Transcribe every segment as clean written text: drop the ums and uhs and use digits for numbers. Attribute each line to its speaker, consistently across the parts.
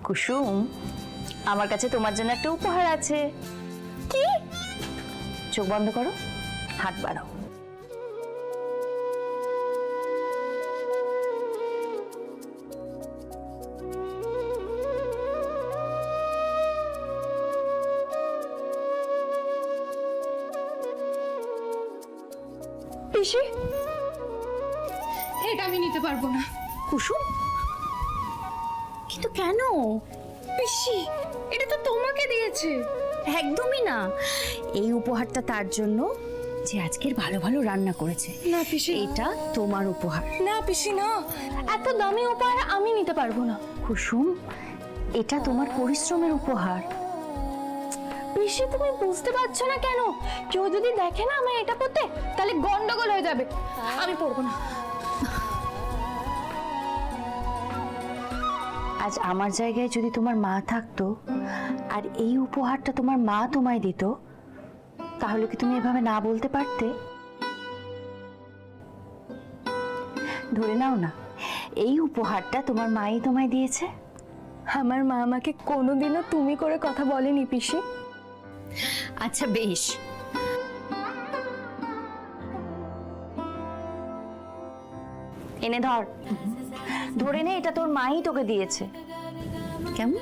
Speaker 1: কুসুম, আমার কাছে তোমার জন্য একটা উপহার আছে। কি? চোখ বন্ধ করো, হাত বাড়াও।
Speaker 2: পিসি, এটা আমি নিতে পারবো না।
Speaker 1: কুসুম, কিন্তু কেন?
Speaker 2: পিসি, এটা তো তোমাকে দিয়েছে।
Speaker 1: একদমই না, এই উপহারটা তার জন্য যে আজকের ভালো ভালো রান্না করেছে।
Speaker 2: না পিসি,
Speaker 1: এটা তোমার উপহার।
Speaker 2: না পিসি না, এত দামি উপহার আমি নিতে পারবো না।
Speaker 1: কুসুম, এটা তোমার পরিশ্রমের উপহার।
Speaker 2: পিসি, তুমি বুঝতে পারছো না কেন? কেউ যদি দেখে না আমি এটা পরতে, তাহলে গন্ডগোল হয়ে যাবে। আমি পরবো না।
Speaker 1: আজ আমার জায়গায় যদি তোমার মা থাকতো আর এই উপহারটা তোমার মা তোমায় দিত, তাহলে কি তুমি এভাবে না বলতে পারতে? ধরে নাও না, এই উপহারটা তোমার মাই তোমায় দিয়েছে।
Speaker 2: আমার মা আমাকে কোনোদিনও তুমি করে কথা বলেনি পিসি।
Speaker 1: আচ্ছা বেশ, এনে ধর, ধরে নে এটা তোর মাই তোকে দিয়েছে। কেমন?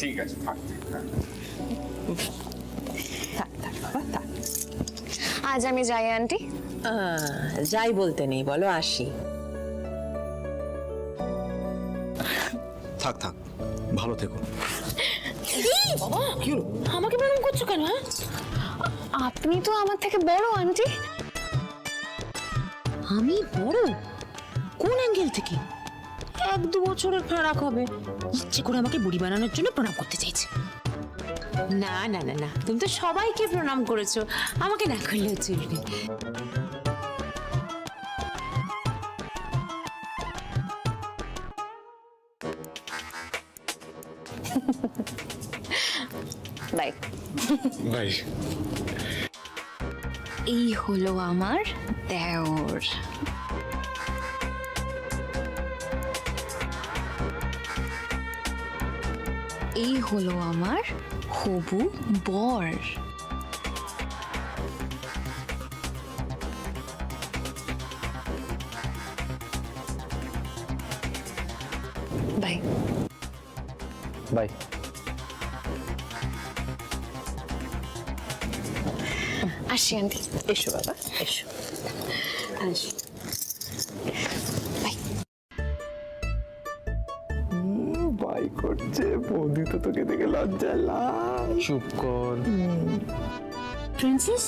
Speaker 3: ঠিক আছে, থাক
Speaker 4: থাক বাবা থাক।
Speaker 2: আজ আমি যাই আন্টি।
Speaker 4: যাই বলতে নেই, বলো আসি।
Speaker 5: থাক থাক, ভালো থেকো।
Speaker 2: বাবা,
Speaker 5: কি হলো?
Speaker 2: আমাকে প্রণাম করছো কেন? হ্যাঁ, আপনি তো আমার থেকে বড় আন্টি।
Speaker 4: আমি বড়? কোন অ্যাঙ্গেল থেকে? 1-2 বছরের ফারাক হবে। ইচ্ছে করে আমাকে বুড়ি বানানোর জন্য প্রণাম করতে চাইছে। না না না না, তুমি তো সবাইকে প্রণাম করেছো, আমাকে না করলেও চলবে।
Speaker 2: বাই
Speaker 3: ভাই।
Speaker 2: এই হলো আমার দেওর। এই হলো আমার হবু বর। Bye
Speaker 5: bye.
Speaker 2: আসি আন্টি।
Speaker 4: এসো বাবা এসো, আসি।
Speaker 5: বাই করছে বৌদি, তো তোকে দেখে লজ্জা লাল। চুপ কর।
Speaker 1: প্রিন্সেস,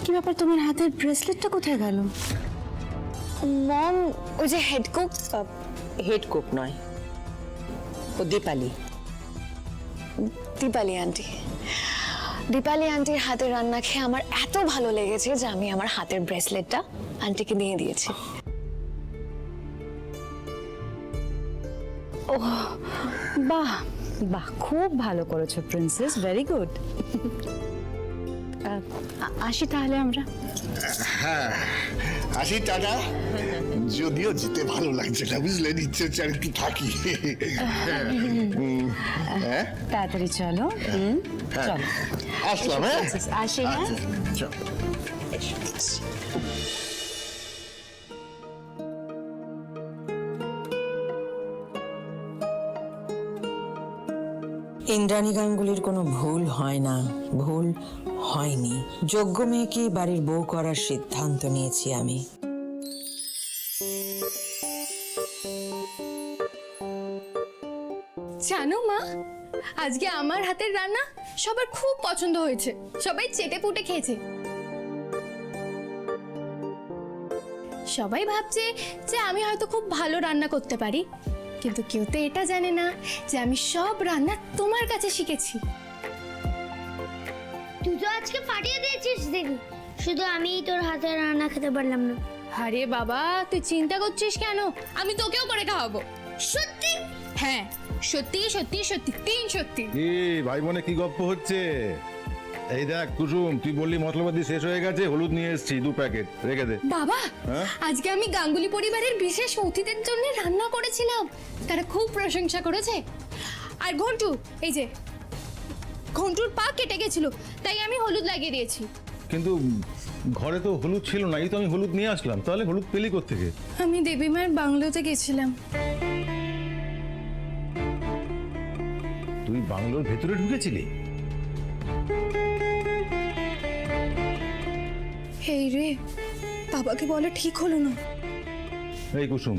Speaker 1: কি ব্যাপার, তোমার হাতের ব্রেসলেটটা কোথায় গেল?
Speaker 2: মম, ওই যে হেড কুক।
Speaker 4: হেড কুক নয়, ও দীপালি।
Speaker 2: দীপালি আন্টি। দীপালি আন্টির হাতের রান্না খেয়ে আমার এত ভালো লেগেছে যে আমি আমার হাতের ব্রেসলেটটা আন্টিকে দিয়ে দিয়েছি।
Speaker 1: বাহ বাহ, খুব ভালো করেছো প্রিন্সেস, ভেরি গুড। আসি তাহলে আমরা।
Speaker 6: হ্যাঁ, আসি, টাটা। যদিও যেতে ভালো লাগছে না, বুঝলেন, ইচ্ছে হচ্ছে আর একটু থাকি। হ্যাঁ,
Speaker 1: তাড়াতাড়ি চলো। চলো,
Speaker 6: আসলাম। হ্যাঁ,
Speaker 1: আসি। হ্যাঁ,
Speaker 6: চল।
Speaker 4: ইন্দ্রাণী গাঙ্গুলির কোনো ভুল হয় না, ভুল হয়নি। যোগ্য মেয়েকে বাড়ির বউ করার সিদ্ধান্ত নিয়েছি আমি।
Speaker 2: জানো মা, আজকে আমার হাতের রান্না সবার খুব পছন্দ হয়েছে, সবাই চেটে পুটে খেয়েছে। সবাই ভাবছে যে আমি হয়তো খুব ভালো রান্না করতে পারি, কিন্তু কেউ তো এটা জানে না যে আমি সব রান্না তোমার কাছে শিখেছি।
Speaker 7: তুই তো আজকে ফাটিয়ে দিয়েছিস দেখি, শুধু আমিই তোর হাতে রান্না খেতে পারলাম না।
Speaker 2: আরে বাবা, তুই চিন্তা করছিস কেন? আমি তোকেও করে খাওয়াবো।
Speaker 7: সত্যি?
Speaker 2: হ্যাঁ, সত্যি সত্যি সত্যি, তিন সত্যি।
Speaker 8: কি ভাই বোনে কি গপ্প হচ্ছে? এই দেখ কুসুম, তুই বললি মশলাপাতি শেষ হয়ে গেছে, হলুদ নিয়ে এসেছি 2 প্যাকেট, রেখে দে।
Speaker 2: বাবা,
Speaker 8: হ্যাঁ?
Speaker 2: আজকে আমি গাঙ্গুলি পরিবারের বিশেষ অতিথিদের জন্য রান্না করেছিলাম, তারা খুব প্রশংসা করেছে। আর ঘন্টু, এই যে ঘন্টুর পা কেটে গেছিল, তাই আমি হলুদ লাগিয়ে দিয়েছি।
Speaker 8: কিন্তু ঘরে তো হলুদ ছিল না, এই তো আমি হলুদ নিয়ে আসলাম। তাহলে হলুদ পেলি কোত্থেকে?
Speaker 2: আমি দেবীমার বাংলোতে গেছিলাম।
Speaker 8: তুই বাংলোর ভেতরে ঢুকেছিলি?
Speaker 2: এই রে, বাবাকে বলে ঠিক হলো না।
Speaker 8: এই কুসুম,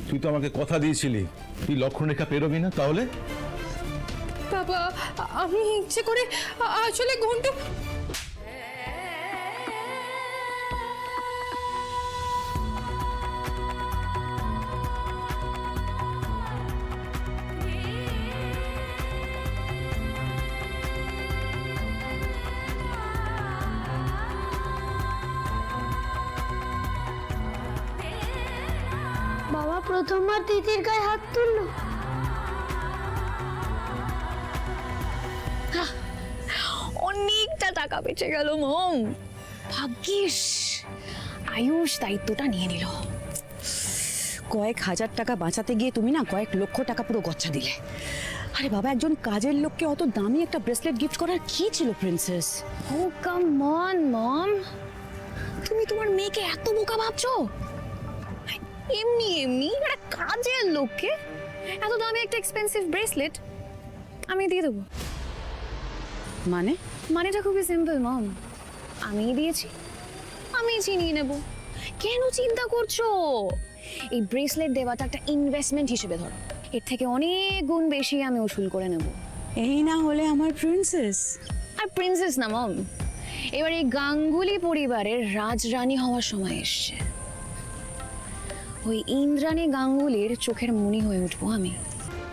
Speaker 8: তুই তো আমাকে কথা দিয়েছিলি তুই লক্ষণ রেখা পেরোবি না, তাহলে?
Speaker 2: বাবা, আমি ইচ্ছে করে, আসলে ঘন্টু,
Speaker 7: বাবা প্রথমবার তিতির গায়ে হাত তুললো।
Speaker 9: অনেকটা টাকা বেঁচে গেল মম। ভাগ্যিস আয়ুষ দায়িত্বটা নিয়ে নিল। কয়েক হাজার টাকা বাঁচাতে গিয়ে তুমি না কয়েক লক্ষ টাকা পুরো গচ্ছা দিলে। আরে বাবা, একজন কাজের লোককে অত দামি একটা ব্রেসলেট গিফট করার কি ছিল প্রিন্সেস?
Speaker 7: ও কাম অন মম,
Speaker 9: তুমি তোমার মেয়েকে এত বোকা ভাবছো? এমনি এমনি একটা কাজের লোককে এত দামি একটা এক্সপেন্সিভ ব্রেসলেট আমি দিয়ে দেবো?
Speaker 4: মানে?
Speaker 9: মানেটা খুবই সিম্পল মম, আমিই দিয়েছি, আমি চিনিয়ে নেব। কেন চিন্তা করছো? এই ব্রেসলেট দেওয়াটা একটা ইনভেস্টমেন্ট হিসেবে ধরো, এর থেকে অনেক গুণ বেশি আমি উসুল করে নেব।
Speaker 4: এই না হলে আমার প্রিন্সেস।
Speaker 9: আর প্রিন্সেস না মম, এবার এই গাঙ্গুলি পরিবারের রাজরানী হওয়ার সময় এসছে। ওই ইন্দ্রাণী গাঙ্গুলির চোখের মণি হয়ে উঠবো আমি।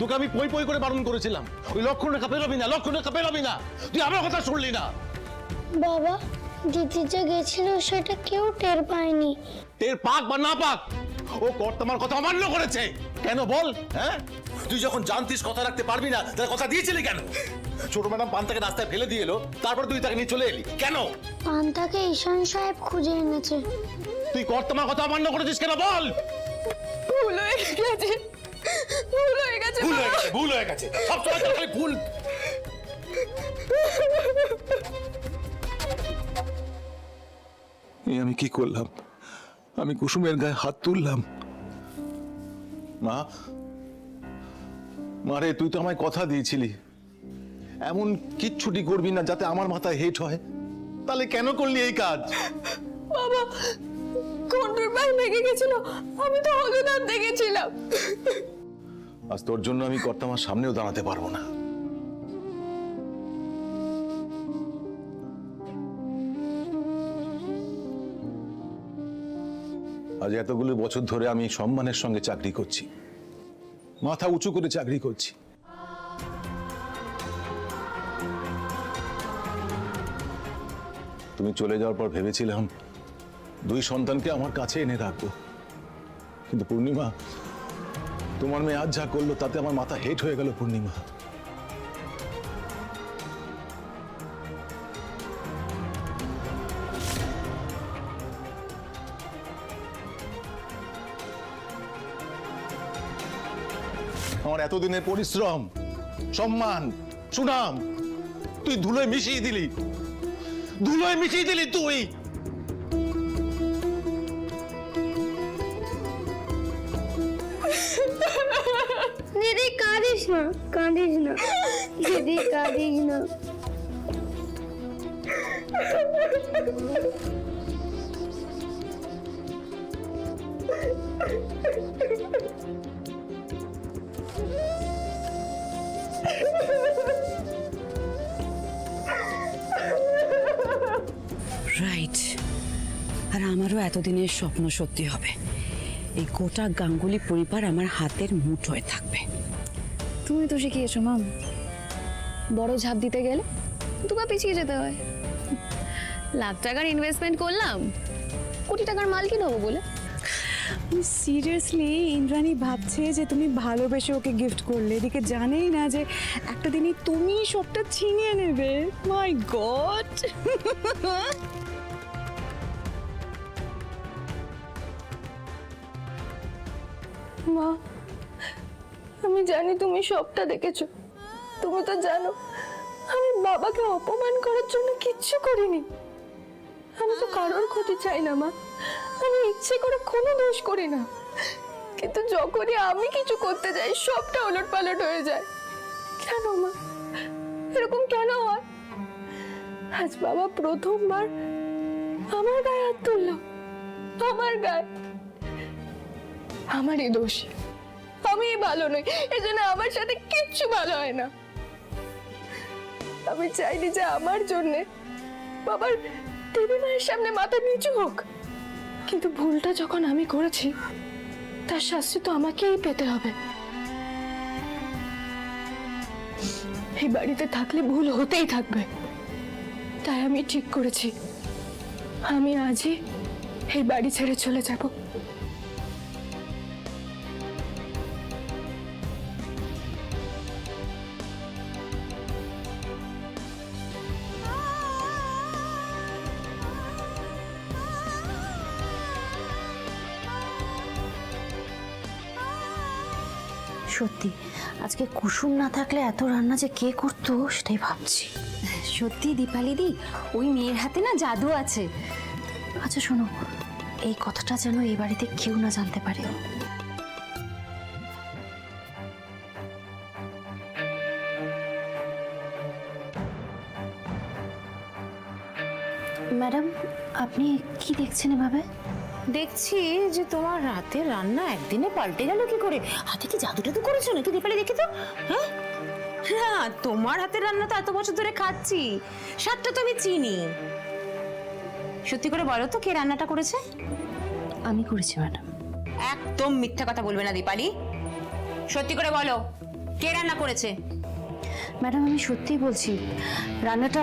Speaker 5: তোকে আমি পই পই করে বারণ করেছিলাম, ওই লক্ষণ রেখা পেরোবি না, লক্ষণ রেখা পেরোবি না। তুই আমার কথা শুনলি না।
Speaker 7: বাবা দিদি যে গেছিল সেটা কেউ টের পায়নি।
Speaker 5: টের পাক বা না পাক, ও কর্তামার কথা অমান্য করেছে। কেন বল? হ্যাঁ, তুই যখন জানতিস কথা রাখতে পারবি না, তার কথা দিয়েছিলি কেন? ছোট ম্যাডাম পান্তাকে রাস্তায় ফেলে দিয়ে এলো, তারপর তুই তাকে নিয়ে চলে এলি কেন?
Speaker 7: পান্তাকে ঈশান সাহেব খুঁজে এনেছে।
Speaker 5: তুই কর্তামার কথা অমান্য করেছিস কেন বল?
Speaker 2: ভুল হয়ে গেছে, ভুল হয়ে গেছে।
Speaker 5: ভুল হয়ে গেছে, ভুল হয়ে গেছে, সবসময় তোর খালি ভুল।
Speaker 6: আমি কি করলাম? আমি কুসুমের গায়ে হাত তুললাম।
Speaker 8: মা, মারে তুই তো আমায় কথা দিয়েছিলি এমন কিচ্ছুটি করবি না যাতে আমার মাথায় হেট হয়। তাহলে কেন করলি এই কাজ?
Speaker 2: বাবা, ঘন্টুর পায়ে লেগে গেছিল, আমি তো হলুদ আনতে গেছিলাম।
Speaker 8: আজ তোর জন্য আমি কর্তামার সামনেও দাঁড়াতে পারবো না। আজ এতগুলো বছর ধরে আমি সম্মানের সঙ্গে চাকরি করছি, মাথা উঁচু করে চাকরি করছি। তুমি চলে যাওয়ার পর ভেবেছিলাম 2 সন্তানকে আমার কাছে এনে রাখবো, কিন্তু পূর্ণিমা, তোমার মেয়ে আজ যা করলো তাতে আমার মাথা হেট হয়ে গেল। পূর্ণিমা, আমার এতদিনের পরিশ্রম, সম্মান, সুনাম তুই ধুলোয় মিশিয়ে দিলি, ধুলোয় মিশিয়ে দিলি তুই।
Speaker 7: দিদি কাঁদিস না, কাঁদিস না দিদি, কাঁদিস না।
Speaker 4: রাইট, আর আমারও এতদিনের স্বপ্ন সত্যি হবে। এই গোটা গাঙ্গুলি পরিবার আমার হাতের মুঠোয় থাকবে।
Speaker 9: তুমি তো শিখিয়েছো মাম, বড় ঝাঁপ দিতে গেলে 2 পা পিছিয়ে যেতে হয়। লাখ টাকার ইনভেস্টমেন্ট করলাম কোটি টাকার মাল কিনবো বলে। সিরিয়াসলি ইন্দ্রাণী ভাবছে যে তুমি ভালোবেসে ওকে গিফট করলে, এদিকে জানেই না যে একটা দিনই তুমি সবটা ছিনিয়ে নেবে। মাই গড।
Speaker 7: মা, আমি জানি তুমি সবটা দেখেছো। তুমি তো জানো আমি বাবাকে অপমান করার জন্য কিচ্ছু করিনি। আমি তো কারোর ক্ষতি চাই না মা, আমি ইচ্ছে করে কোনো দোষ করি না। কিন্তু যখনই আমি কিছু করতে যাই সবটা ওলটপালট হয়ে যায়। কেন মা, এরকম কেন হয়? আজ বাবা প্রথমবার আমার গায়ে হাত তুললো, আমার গায়ে। আমারই দোষ, আমি ভালো নই, এজন্য আমার সাথে কিচ্ছু ভালো হয় না। আমি চাইনি যে আমার জন্যে বাবার দেবী মায়ের সামনে মাথা নিচু হোক, কিন্তু ভুলটা যখন আমি করেছি তার শাস্তি তো আমাকেই পেতে হবে। এই বাড়িতে থাকলে ভুল হতেই থাকবে, তাই আমি ঠিক করেছি আমি আজই এই বাড়ি ছেড়ে চলে যাব।
Speaker 1: সত্যি আজকে কুসুম না থাকলে এত রান্না যে কে করতো সেটাই ভাবছি।
Speaker 2: সত্যি দীপালিদি, ওই মেয়ের হাতে না জাদু আছে।
Speaker 1: আচ্ছা শোনো, এই কথাটা যেন এই বাড়িতে কেউ না জানতে পারে। ম্যাডাম, আপনি কি দেখছেন এভাবে?
Speaker 4: দেখছি যে তোমার রাতের রান্না একদিনে পাল্টে গেল কি করে। হাতে কি জাদু টাদু করেছো নাকি দীপালি? দেখি তো। হ্যাঁ, না তোমার হাতের রান্না তো এত বছর ধরে খাচ্ছি, স্বাদটা তো আমি চিনি। সত্যি করে বলো তো কে রান্নাটা করেছে?
Speaker 1: আমি করেছি ম্যাডাম।
Speaker 4: একদম মিথ্যা কথা বলবে না দীপালি, সত্যি করে বলো কে রান্না করেছে?
Speaker 1: ম্যাডাম আমি সত্যিই বলছি, রান্নাটা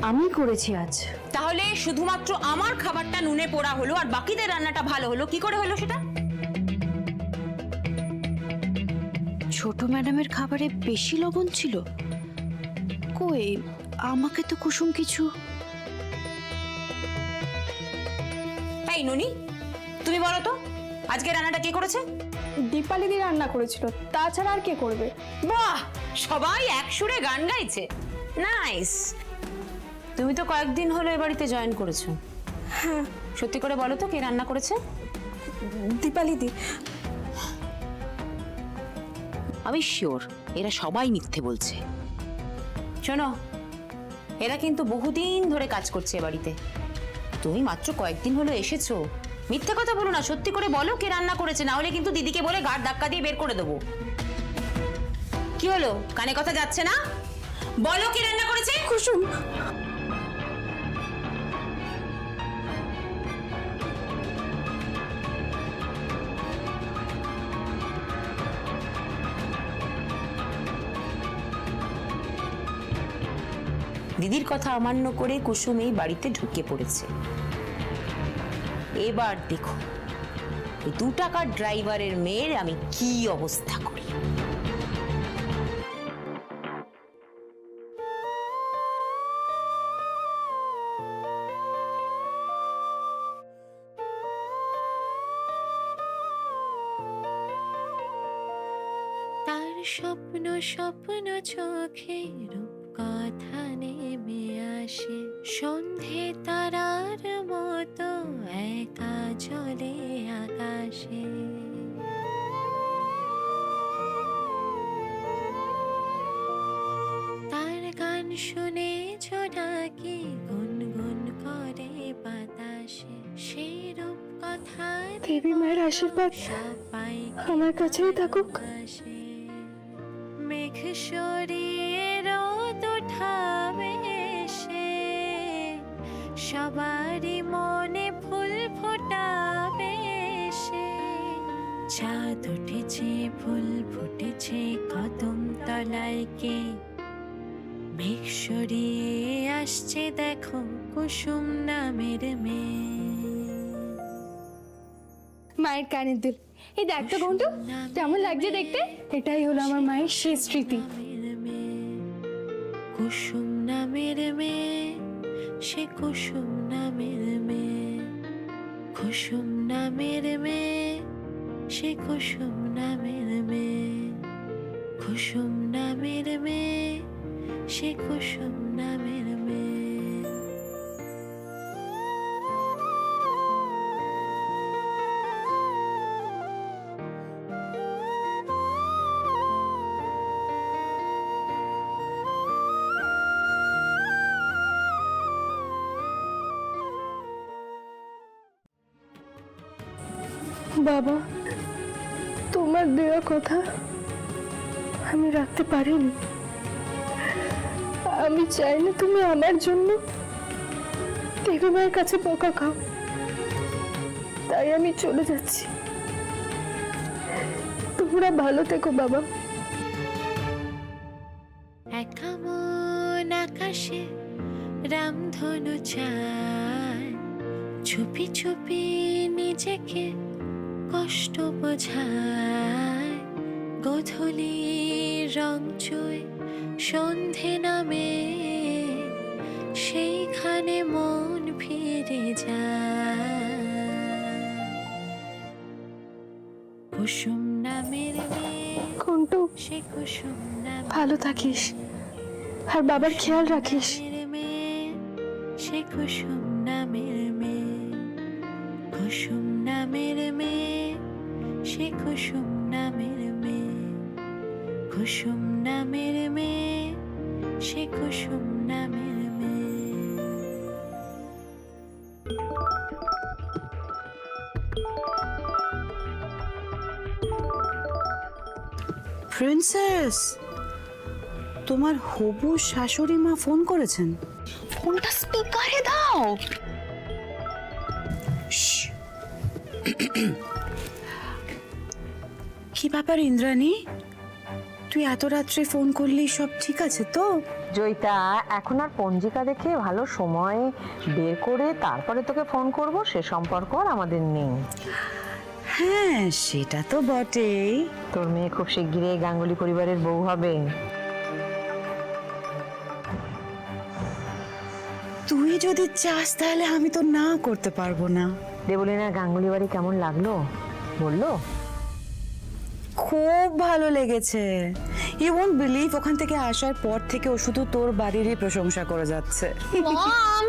Speaker 1: আমি করেছি আজ।
Speaker 4: তাহলে শুধুমাত্র আমার খাবারটা নুনে পোড়া হলো আর বাকিদের রান্নাটা ভালো হলো, কি করে হলো সেটা?
Speaker 1: ছোট ম্যাডামের খাবারে বেশি লবণ ছিল। কই, আমাকে তো কুসুম কিছু।
Speaker 4: এই ননি, তুমি বলো তো আজকে রান্নাটা কে করেছে?
Speaker 7: দীপালিদি রান্না করেছিল, তাছাড়া আর কে করবে?
Speaker 4: বাহ, সবাই এক সুরে গান গাইছে, নাইস। তুমি তো কয়েকদিন হলো এ বাড়িতে জয়েন করেছো। হ্যাঁ, সত্যি করে বলো তো কে রান্না করেছে?
Speaker 7: দীপালিদি।
Speaker 4: আমি শিওর এরা সবাই মিথ্যে বলছে। শোনো, এরা কিন্তু বহুদিন ধরে কাজ করছে এ বাড়িতে, তুমি মাত্র কয়েকদিন হলো এসেছো। মিথ্যে কথা বলো না, সত্যি করে বলো কে রান্না করেছে, না হলে কিন্তু দিদিকে বলে গাড় ধাক্কা দিয়ে বের করে দেবো। কি হলো, কানে কথা যাচ্ছে না? বলো কে রান্না করেছে?
Speaker 7: কুসুম।
Speaker 4: দিদির কথা অমান্য করে কুসুম এই বাড়িতে ঢুকে পড়েছে। এবার দেখো এই 2 টাকার ড্রাইভারের মেয়ের আমি কি অবস্থা করি।
Speaker 10: তার স্বপ্ন স্বপ্ন চোখে রূপ কথা নেমে আসে, সন্ধে তারার মতো একা জলে আকাশে। তার গান শুনে ছোটাকি গুনগুন করে বাতাসে, সেই রূপ কথা
Speaker 7: দেবী মায়ের আশীর্বাদ আমার কাছেই থাকুক।
Speaker 10: মেঘ সরিয়ে রোদ উঠাবে সে, সবারই মনে ফুল ফোটাবে সে। চাঁদ উঠেছে, ফুল ফুটেছে কদম তলায় কে, মেঘ সরিয়ে আসছে দেখো কুসুম নামের মেয়ে।
Speaker 2: মায়ের কানের দুল। এই দেখ তো ঘন্টু, কেমন লাগছে দেখতে? এটাই হলো আমার মায়ের শেষ স্মৃতি।
Speaker 10: কুসুম নামের মেয়ে, সে কুসুম নামের মেয়ে, কুসুম নামের মেয়ে, সে কুসুম নামের মেয়ে, কুসুম নামের মেয়ে, সে কুসুম নামের মেয়ে।
Speaker 7: বাবা, তোমার দেওয়া কথা আমি রাখতে পারিনি। আমি চাই না তুমি আমার জন্য দেবী মায়ের কাছে বকা খাও, তাই আমি চলে যাচ্ছি। তোমরা ভালো থেকো বাবা।
Speaker 10: একা মন আকাশে রামধনু চায়, চুপি চুপি নিজেকে কষ্ট বোঝায়, গোধূলি রং চুই সন্ধে নামে, সেইখানে মন ফিরে যায়। কুসুম নামের মেয়ে,
Speaker 7: ঘন্টু,
Speaker 10: সে কুসুম নামের
Speaker 7: ভালো থাকিস আর বাবার খেয়াল রাখিস।
Speaker 10: মেয়ে, সে কুসুম নামের মেয়ে, কুসুম নামের মেয়ে, সে কুসুম নামের মেয়ে, কুসুম নামের মেয়ে, সে কুসুম নামের মেয়ে।
Speaker 9: প্রিন্সেস, তোমার হবু শাশুড়ি মা ফোন করেছেন। ফোনটা স্পিকারে দাও। কি ব্যাপার ইন্দ্রাণী, তুই এত রাত্রে ফোন করলি? সব ঠিক আছে তো?
Speaker 11: জয়িতা, এখন আর পঞ্জিকা দেখে ভালো সময় বের করে তারপরে তোকে ফোন করব সে সম্পর্ক আর আমাদের নেই।
Speaker 9: হ্যাঁ, সেটা তো বটেই।
Speaker 11: তোর মেয়ে খুব শিগগিরই গাঙ্গুলি পরিবারের বউ হবে।
Speaker 9: তুই যদি চাস তাহলে আমি তো না করতে পারবো না।
Speaker 11: দেবলীনার গাঙ্গুলি বাড়ি কেমন লাগলো বললো?
Speaker 9: খুব ভালো লেগেছে। ইউ ওয়ন্ট বিলিভ, ওখান থেকে আসার পর থেকে ও শুধু তোর বাড়িরই প্রশংসা করে যাচ্ছে।
Speaker 2: মম,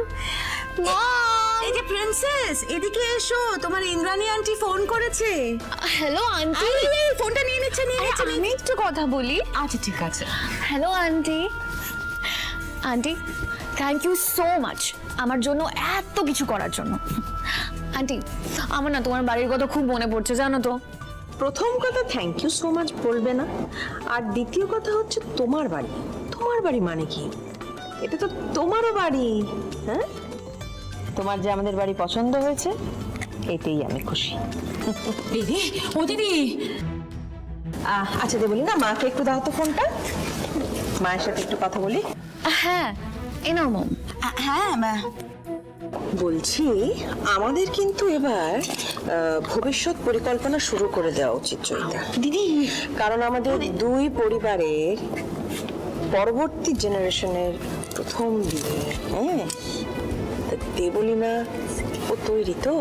Speaker 2: মম,
Speaker 9: এই যে প্রিন্সেস, এদিকে এসো, তোমার ইন্দ্রাণী আন্টি ফোন করেছে।
Speaker 2: Hello aunty.
Speaker 9: ফোনটা নিয়ে নিচ্ছে।
Speaker 2: আমি একটু কথা বলি।
Speaker 9: আচ্ছা ঠিক আছে।
Speaker 2: Hello aunty. Aunty, thank you so much আমার জন্য এত কিছু করার জন্য। আন্টি, আমার না তোমার বাড়ির কথা খুব মনে পড়ছে, জানো তো।
Speaker 12: প্রথম কথা থ্যাংক ইউ সো মাচ বলবে না, আর দ্বিতীয় কথা হচ্ছে তোমার বাড়ি। তোমার বাড়ি মানে কি? এটা তো তোমারও বাড়ি। হ্যাঁ,
Speaker 11: তোমার যে আমাদের বাড়ি পছন্দ হয়েছে এতেই আমি খুশি।
Speaker 9: দিদি, ও দিদি।
Speaker 12: আচ্ছা দেবলি না, মাকে একটু দাও তো ফোনটা, মায়ের সাথে একটু কথা বলি।
Speaker 2: হ্যাঁ, এই নাও মম।
Speaker 9: হ্যাঁ মা।
Speaker 12: বলছি আমাদের কিন্তু এবার ভবিষ্যৎ পরিকল্পনা শুরু করে দেওয়া উচিত জয়িতা
Speaker 9: দিদি,
Speaker 12: কারণ আমাদের দুই পরিবারের পরবর্তী জেনারেশনের প্রথম বিয়ে। হ্যাঁ, দেবলীনা ও তৈরি তো?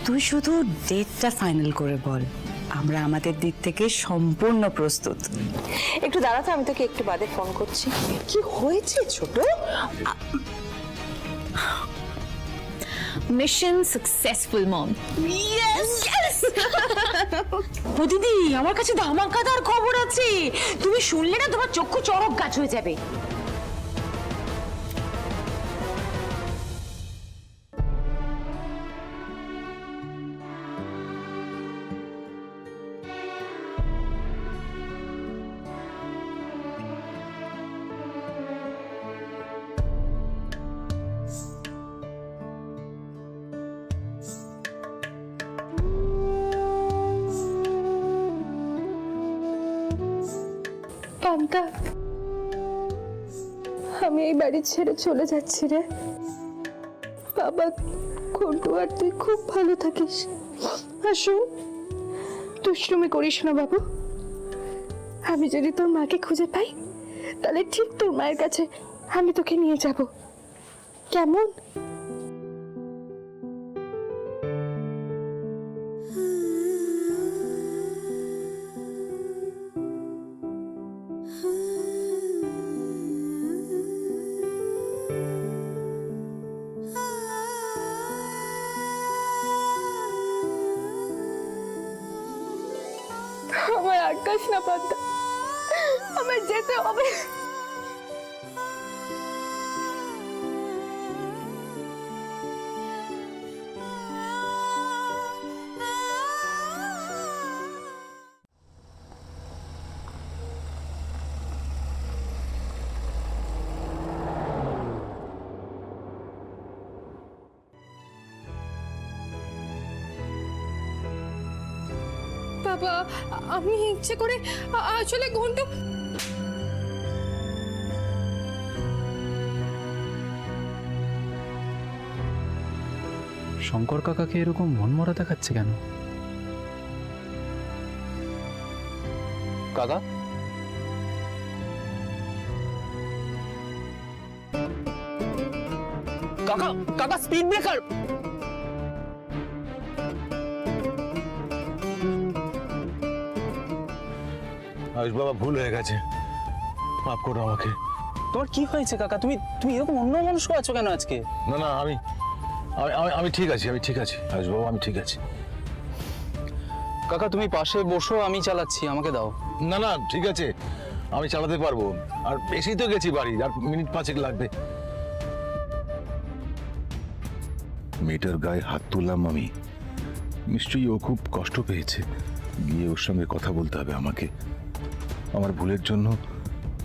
Speaker 9: তুই শুধু ডেটটা ফাইনাল করে বল, আমরা আমাদের দিক থেকে সম্পূর্ণ প্রস্তুত।
Speaker 12: একটু দাঁড়াতে, আমি তোকে একটু বাদে ফোন করছি। কি হয়েছে ছোট?
Speaker 2: মিশন সাকসেসফুল মম।
Speaker 9: ও দিদি, আমার কাছে ধামাকাদার খবর আছে, তুমি শুনলে না তোমার চক্ষু চড়ক গাছ হয়ে যাবে।
Speaker 7: পান্তা, আমি এই বাড়ি ছেড়ে চলে যাচ্ছি রে। বাবা ঘন্টু আর তুই খুব ভালো থাকিস। আর শোন, দুষ্টুমি করিস না বাবু। আমি যদি তোর মাকে খুঁজে পাই তাহলে ঠিক তোর মায়ের কাছে আমি তোকে নিয়ে যাব, কেমন? আমার আকাশ না পাতা, আমার যেতে হবে। বাবা, আমি ইচ্ছে করে আসলে ঘন্টু
Speaker 13: শঙ্কর কাকাকে এরকম মনমরা দেখাচ্ছে কেন? কাকা, কাকা, কাকা স্পিড ব্রেকার!
Speaker 8: আয়ুষ বাবা, ভুল হয়ে গেছে, মাফ করো আমাকে।
Speaker 13: তোমার কি হয়েছে কাকা? তুমি তুমি এরকম অন্য মানুষ আছো কেন আজকে?
Speaker 8: না না, আমি আমি ঠিক আছি, আমি ঠিক আছি আয়ুষ বাবা, আমি ঠিক আছি।
Speaker 13: কাকা তুমি পাশে বসো, আমি চালাচ্ছি, আমাকে দাও।
Speaker 8: না না, ঠিক আছে, আমি চালাতে পারবো। আর বেশি তো গেছি বাড়ি, আর মিনিট 5 লাগবে। মেয়েটার গায়ে হাত তুললাম আমি, নিশ্চয়ই ও খুব কষ্ট পেয়েছে। গিয়ে ওর সঙ্গে কথা বলতে হবে আমাকে। আমার ভুলের জন্য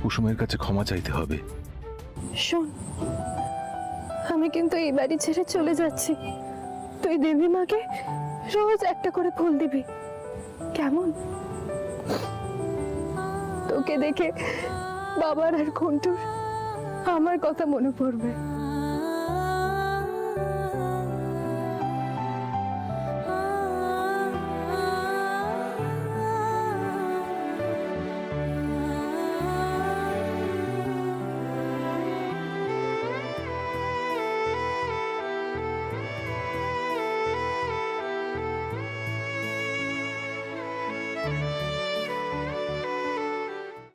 Speaker 8: কুসুমের কাছে ক্ষমা চাইতে হবে।
Speaker 7: শোন, আমি কিন্তু এই বাড়ি ছেড়ে চলে যাচ্ছি। তুই দেবী মাকে রোজ একটা করে ফুল দিবি, কেমন? তোকে দেখে বাবার আর ঘন্টুর আমার কথা মনে পড়বে।